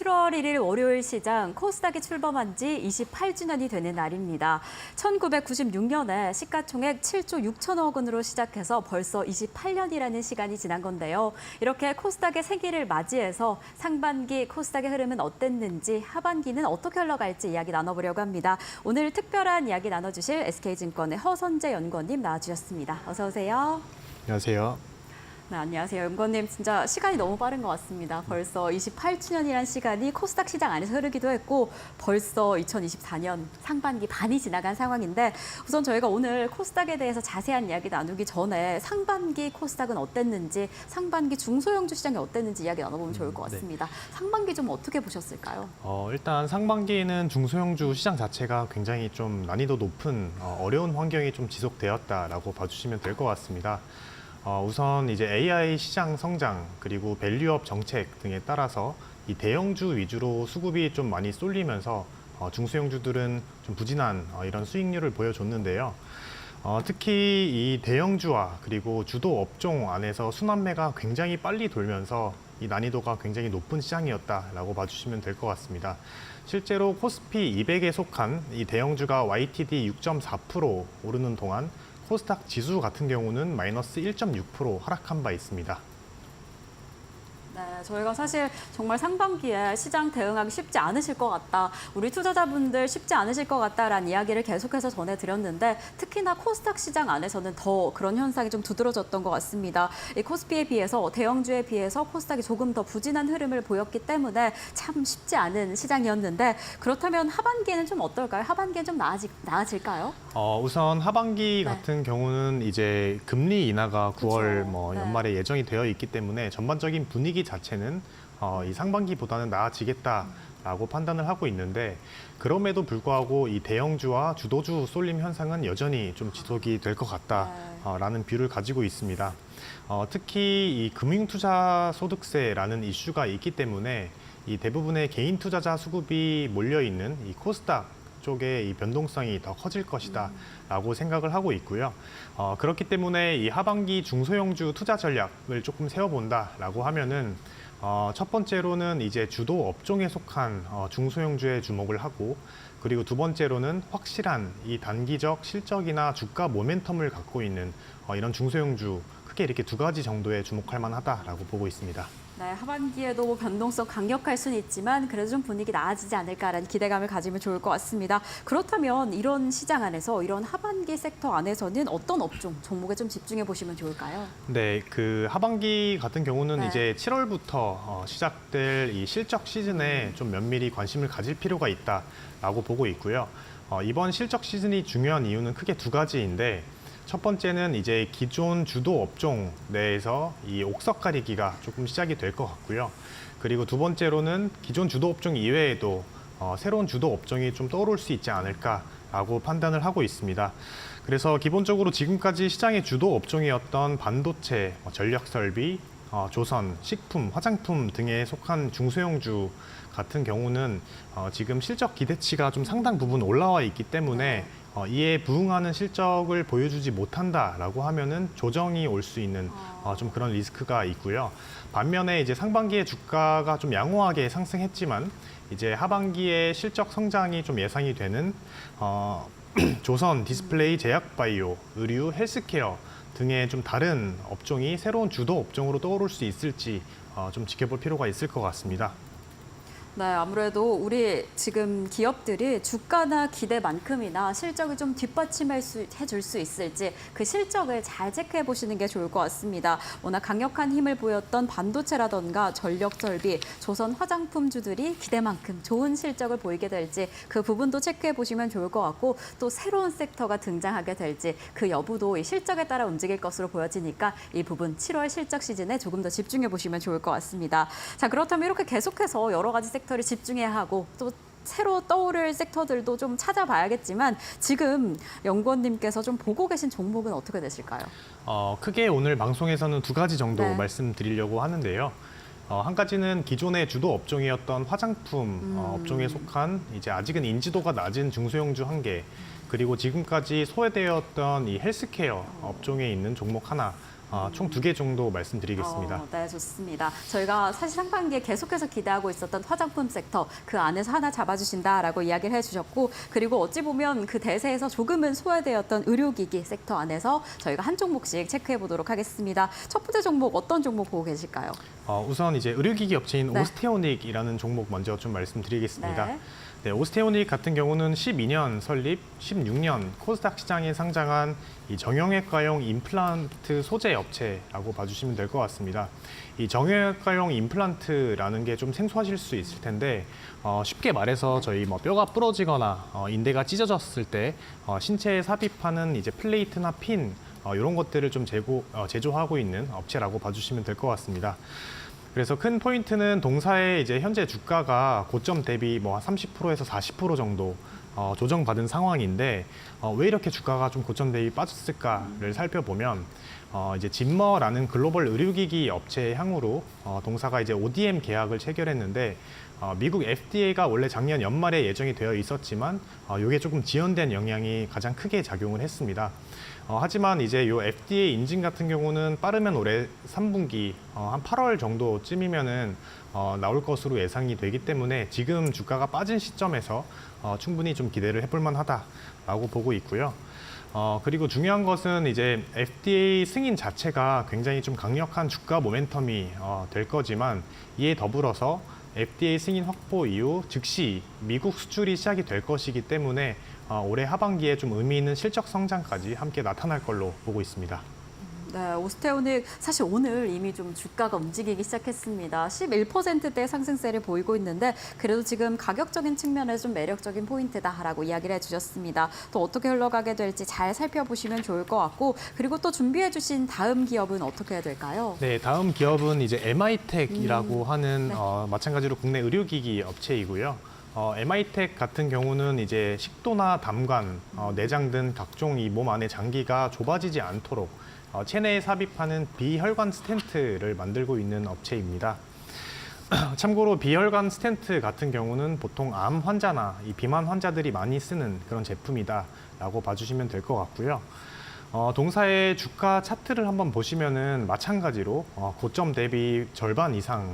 7월 1일 월요일 시장 코스닥이 출범한 지 28주년이 되는 날입니다. 1996년에 시가총액 7조 6천억 원으로 시작해서 벌써 28년이라는 시간이 지난 건데요. 이렇게 코스닥의 생기를 맞이해서 상반기 코스닥의 흐름은 어땠는지, 하반기는 어떻게 흘러갈지 이야기 나눠보려고 합니다. 오늘 특별한 이야기 나눠주실 SK증권의 허선재 연구원님 나와주셨습니다. 어서 오세요. 안녕하세요. 네, 안녕하세요. 연구원님, 진짜 시간이 너무 빠른 것 같습니다. 벌써 28주년이란 시간이 코스닥 시장 안에서 흐르기도 했고 벌써 2024년 상반기 반이 지나간 상황인데 우선 저희가 오늘 코스닥에 대해서 자세한 이야기 나누기 전에 상반기 코스닥은 어땠는지, 상반기 중소형주 시장이 어땠는지 이야기 나눠보면 좋을 것 같습니다. 상반기 좀 어떻게 보셨을까요? 일단 상반기에는 중소형주 시장 자체가 굉장히 좀 난이도 높은 어려운 환경이 좀 지속되었다라고 봐주시면 될 것 같습니다. 우선 이제 AI 시장 성장 그리고 밸류업 정책 등에 따라서 이 대형주 위주로 수급이 좀 많이 쏠리면서 중소형주들은 좀 부진한 이런 수익률을 보여줬는데요. 특히 이 대형주와 그리고 주도 업종 안에서 순환매가 굉장히 빨리 돌면서 이 난이도가 굉장히 높은 시장이었다라고 봐주시면 될 것 같습니다. 실제로 코스피 200에 속한 이 대형주가 YTD 6.4% 오르는 동안 코스닥 지수 같은 경우는 마이너스 1.6% 하락한 바 있습니다. 네, 저희가 사실 정말 상반기에 시장 대응하기 쉽지 않으실 것 같다. 우리 투자자분들 쉽지 않으실 것 같다라는 이야기를 계속해서 전해드렸는데 특히나 코스닥 시장 안에서는 더 그런 현상이 좀 두드러졌던 것 같습니다. 이 코스피에 비해서 대형주에 비해서 코스닥이 조금 더 부진한 흐름을 보였기 때문에 참 쉽지 않은 시장이었는데 그렇다면 하반기에는 좀 어떨까요? 하반기에는 좀 나아질까요? 우선 하반기 같은 경우는 이제 금리 인하가 9월 그렇죠. 연말에 예정이 되어 있기 때문에 전반적인 분위기 자체는 이 상반기보다는 나아지겠다라고 판단을 하고 있는데 그럼에도 불구하고 이 대형주와 주도주 쏠림 현상은 여전히 좀 지속이 될 것 같다라는 뷰를 가지고 있습니다. 특히 이 금융투자소득세라는 이슈가 있기 때문에 이 대부분의 개인 투자자 수급이 몰려 있는 이 코스닥 쪽의 이 변동성이 더 커질 것이다라고 생각을 하고 있고요. 그렇기 때문에 이 하반기 중소형주 투자 전략을 조금 세워본다라고 하면은 첫 번째로는 이제 주도 업종에 속한 중소형주에 주목을 하고 그리고 두 번째로는 확실한 이 단기적 실적이나 주가 모멘텀을 갖고 있는 이런 중소형주 크게 이렇게 두 가지 정도에 주목할 만하다라고 보고 있습니다. 네, 하반기에도 뭐 변동성 강력할 수는 있지만 그래도 좀 분위기 나아지지 않을까라는 기대감을 가지면 좋을 것 같습니다. 그렇다면 이런 시장 안에서 이런 하반기 섹터 안에서는 어떤 업종, 종목에 좀 집중해 보시면 좋을까요? 네, 그 하반기 같은 경우는 네. 이제 7월부터 시작될 이 실적 시즌에 좀 면밀히 관심을 가질 필요가 있다라고 보고 있고요. 이번 실적 시즌이 중요한 이유는 크게 두 가지인데 첫 번째는 이제 기존 주도 업종 내에서 이 옥석 가리기가 조금 시작이 될 것 같고요. 그리고 두 번째로는 기존 주도 업종 이외에도 새로운 주도 업종이 좀 떠오를 수 있지 않을까라고 판단을 하고 있습니다. 그래서 기본적으로 지금까지 시장의 주도 업종이었던 반도체, 전력 설비, 조선, 식품, 화장품 등에 속한 중소형주 같은 경우는 지금 실적 기대치가 좀 상당 부분 올라와 있기 때문에 이에 부응하는 실적을 보여주지 못한다라고 하면은 조정이 올 수 있는 좀 그런 리스크가 있고요. 반면에 이제 상반기에 주가가 좀 양호하게 상승했지만 이제 하반기에 실적 성장이 좀 예상이 되는 조선, 디스플레이, 제약바이오, 의류, 헬스케어 등의 좀 다른 업종이 새로운 주도 업종으로 떠오를 수 있을지 좀 지켜볼 필요가 있을 것 같습니다. 네, 아무래도 우리 지금 기업들이 주가나 기대만큼이나 실적을 좀 해줄 수 있을지 그 실적을 잘 체크해 보시는 게 좋을 것 같습니다. 워낙 강력한 힘을 보였던 반도체라던가 전력 설비, 조선 화장품주들이 기대만큼 좋은 실적을 보이게 될지 그 부분도 체크해 보시면 좋을 것 같고 또 새로운 섹터가 등장하게 될지 그 여부도 이 실적에 따라 움직일 것으로 보여지니까 이 부분 7월 실적 시즌에 조금 더 집중해 보시면 좋을 것 같습니다. 자, 그렇다면 이렇게 계속해서 여러 가지 섹터를 집중해야 하고 또 새로 떠오를 섹터들도 좀 찾아봐야겠지만 지금 연구원님께서 좀 보고 계신 종목은 어떻게 되실까요? 크게 오늘 방송에서는 두 가지 정도 네. 말씀드리려고 하는데요. 한 가지는 기존의 주도 업종이었던 화장품 업종에 속한 이제 아직은 인지도가 낮은 중소형주 한 개, 그리고 지금까지 소외되었던 이 헬스케어 업종에 있는 종목 하나 총 2개 정도 말씀드리겠습니다. 네, 좋습니다. 저희가 사실 상반기에 계속해서 기대하고 있었던 화장품 섹터 그 안에서 하나 잡아주신다라고 이야기를 해주셨고 그리고 어찌 보면 그 대세에서 조금은 소외되었던 의료기기 섹터 안에서 저희가 한 종목씩 체크해 보도록 하겠습니다. 첫 번째 종목 어떤 종목 보고 계실까요? 우선 이제 의료기기 업체인 네. 오스테오닉이라는 종목 먼저 좀 말씀드리겠습니다. 네. 네, 오스테오닉 같은 경우는 12년 설립, 16년 코스닥 시장에 상장한 이 정형외과용 임플란트 소재 업체라고 봐주시면 될 것 같습니다. 이 정형외과용 임플란트라는 게 좀 생소하실 수 있을 텐데 쉽게 말해서 저희 뭐 뼈가 부러지거나 인대가 찢어졌을 때 신체에 삽입하는 이제 플레이트나 핀 이런 것들을 좀 제조하고 있는 업체라고 봐주시면 될 것 같습니다. 그래서 큰 포인트는 동사의 이제 현재 주가가 고점 대비 뭐 30%에서 40% 정도 조정받은 상황인데 왜 이렇게 주가가 좀 고점 대비 빠졌을까를 살펴보면 이제 진머라는 글로벌 의료기기 업체의 향후로 동사가 이제 ODM 계약을 체결했는데 미국 FDA가 원래 작년 연말에 예정이 되어 있었지만 이게 조금 지연된 영향이 가장 크게 작용을 했습니다. 하지만 이제 요 FDA 인증 같은 경우는 빠르면 올해 3분기 한 8월 정도쯤이면은 나올 것으로 예상이 되기 때문에 지금 주가가 빠진 시점에서 충분히 좀 기대를 해볼 만하다라고 보고 있고요. 그리고 중요한 것은 이제 FDA 승인 자체가 굉장히 좀 강력한 주가 모멘텀이 될 거지만 이에 더불어서 FDA 승인 확보 이후 즉시 미국 수출이 시작이 될 것이기 때문에 올해 하반기에 좀 의미 있는 실적 성장까지 함께 나타날 걸로 보고 있습니다. 네, 오스테오닉 사실 오늘 이미 좀 주가가 움직이기 시작했습니다. 11%대 상승세를 보이고 있는데 그래도 지금 가격적인 측면에서 좀 매력적인 포인트다라고 이야기를 해주셨습니다. 또 어떻게 흘러가게 될지 잘 살펴보시면 좋을 것 같고 그리고 또 준비해 주신 다음 기업은 어떻게 해야 될까요? 네, 다음 기업은 이제 MI텍이라고 하는 네. 마찬가지로 국내 의료기기 업체이고요. MI텍 같은 경우는 이제 식도나 담관, 내장 등 각종 이 몸 안의 장기가 좁아지지 않도록 체내에 삽입하는 비혈관 스텐트를 만들고 있는 업체입니다. 참고로 비혈관 스텐트 같은 경우는 보통 암 환자나 이 비만 환자들이 많이 쓰는 그런 제품이다라고 봐주시면 될 것 같고요. 동사의 주가 차트를 한번 보시면은 마찬가지로 고점 대비 절반 이상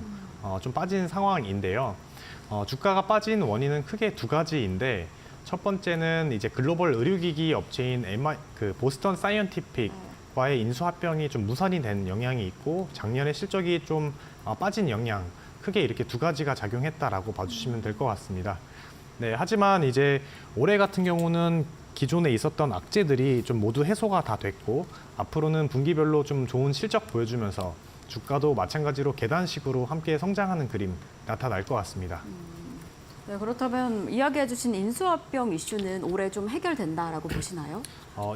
좀 빠진 상황인데요. 주가가 빠진 원인은 크게 2가지인데 첫 번째는 이제 글로벌 의료기기 업체인 보스턴 사이언티픽과의 인수합병이 좀 무산이 된 영향이 있고 작년에 실적이 좀 빠진 영향 크게 이렇게 2가지가 작용했다라고 봐주시면 될 것 같습니다. 네, 하지만 이제 올해 같은 경우는 기존에 있었던 악재들이 좀 모두 해소가 다 됐고 앞으로는 분기별로 좀 좋은 실적 보여주면서 주가도 마찬가지로 계단식으로 함께 성장하는 그림 나타날 것 같습니다. 네, 그렇다면 이야기해 주신 인수합병 이슈는 올해 좀 해결된다라고 보시나요?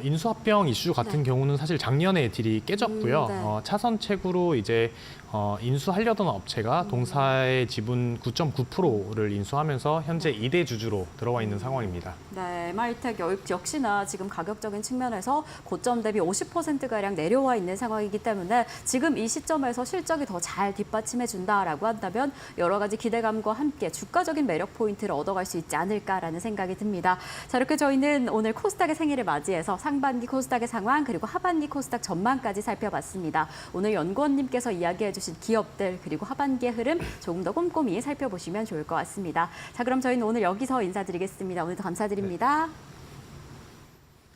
인수합병 이슈 같은 경우는 사실 작년에 딜이 깨졌고요. 네. 차선책으로 이제 인수하려던 업체가 동사의 지분 9.9%를 인수하면서 현재 2대 주주로 들어와 있는 상황입니다. 네, MI텍 역시나 지금 가격적인 측면에서 고점 대비 50%가량 내려와 있는 상황이기 때문에 지금 이 시점에서 실적이 더 잘 뒷받침해 준다라고 한다면 여러 가지 기대감과 함께 주가적인 매력 포인트를 얻어갈 수 있지 않을까라는 생각이 듭니다. 자, 이렇게 저희는 오늘 코스닥의 생일을 맞이해서 상반기 코스닥의 상황 그리고 하반기 코스닥 전망까지 살펴봤습니다. 오늘 연구원님께서 이야기해 주신 기업들 그리고 하반기의 흐름 조금 더 꼼꼼히 살펴보시면 좋을 것 같습니다. 자, 그럼 저희는 오늘 여기서 인사드리겠습니다. 오늘도 감사드립니다.